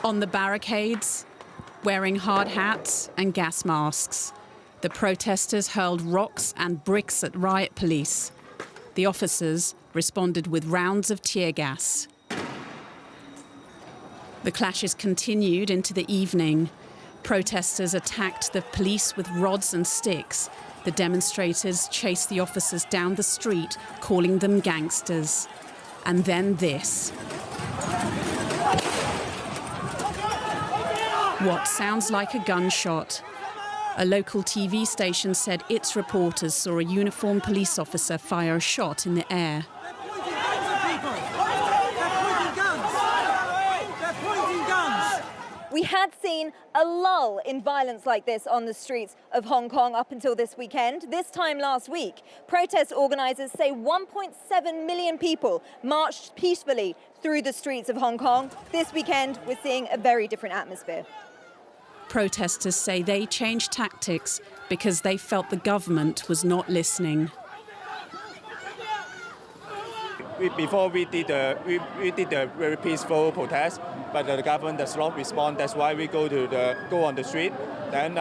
On the barricades, wearing hard hats and gas masks, the protesters hurled rocks and bricks at riot police. The officers responded with rounds of tear gas. The clashes continued into the evening. Protesters attacked the police with rods and sticks. The demonstrators chased the officers down the street, calling them gangsters. And then this. What sounds like a gunshot. A local TV station said its reporters saw a uniformed police officer fire a shot in the air. We had seen a lull in violence like this on the streets of Hong Kong up until this weekend. This time last week, protest organisers say 1.7 million people marched peacefully through the streets of Hong Kong. This weekend, we're seeing a very different atmosphere. Protesters say they changed tactics because they felt the government was not listening. Before we did a very peaceful protest, but the government does not respond. That's why we go on the street. Then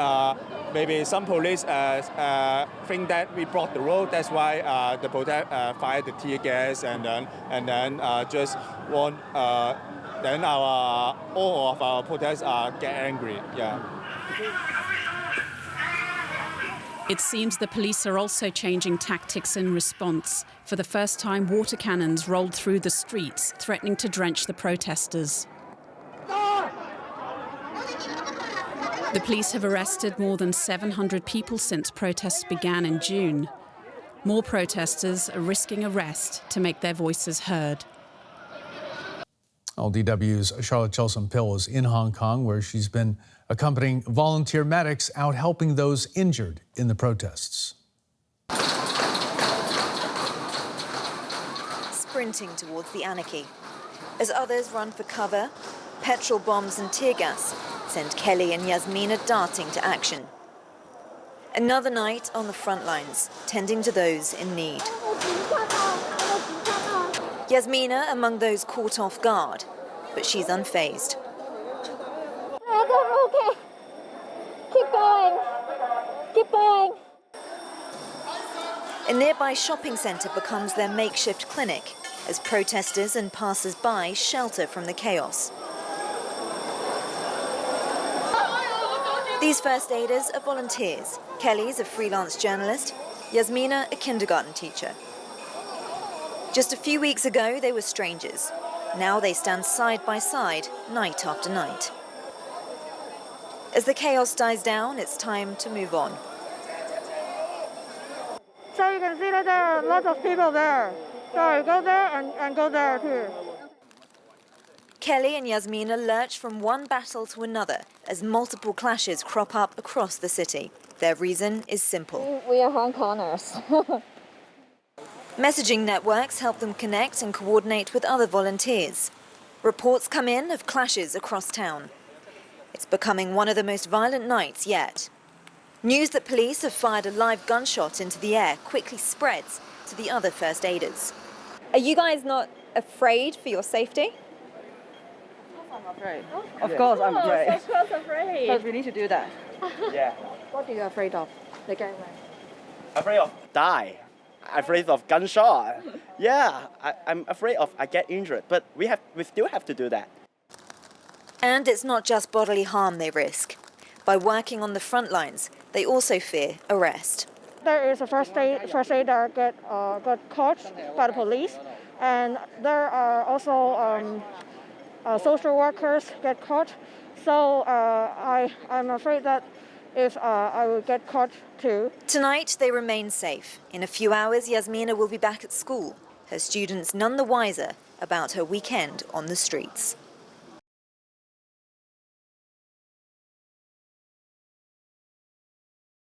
maybe some police think that we blocked the road. That's why the protest fired the tear gas and then just want. Then all of our protests get angry. Yeah. It seems the police are also changing tactics in response. For the first time, water cannons rolled through the streets, threatening to drench the protesters. The police have arrested more than 700 people since protests began in June. More protesters are risking arrest to make their voices heard. DW's Charlotte Chelsom-Pill is in Hong Kong, where she's been accompanying volunteer medics out helping those injured in the protests. Sprinting towards the anarchy. As others run for cover, petrol bombs and tear gas send Kelly and Yasmina darting to action. Another night on the front lines, tending to those in need. Yasmina among those caught off guard, but she's unfazed. Okay. Keep going. Keep going. A nearby shopping centre becomes their makeshift clinic as protesters and passers-by shelter from the chaos. These first aiders are volunteers. Kelly's a freelance journalist, Yasmina a kindergarten teacher. Just a few weeks ago, they were strangers. Now they stand side by side, night after night. As the chaos dies down, it's time to move on. So you can see that there are lots of people there. So go there and go there too. Kelly and Yasmina lurch from one battle to another as multiple clashes crop up across the city. Their reason is simple. We are Hong Kongers. Messaging networks help them connect and coordinate with other volunteers. Reports come in of clashes across town. It's becoming one of the most violent nights yet. News that police have fired a live gunshot into the air quickly spreads to the other first aiders. Are you guys not afraid for your safety? I'm afraid. Of course I'm afraid. Of course afraid. Because we need to do that. Yeah. What are you afraid of? Afraid of die. Afraid of gunshot. Yeah, I'm afraid of I get injured, but we still have to do that. And it's not just bodily harm they risk. By working on the front lines, they also fear arrest. There is a first aider got caught by the police, and there are also social workers get caught. So I'm afraid that if I will get caught too. Tonight, they remain safe. In a few hours, Yasmina will be back at school, her students none the wiser about her weekend on the streets.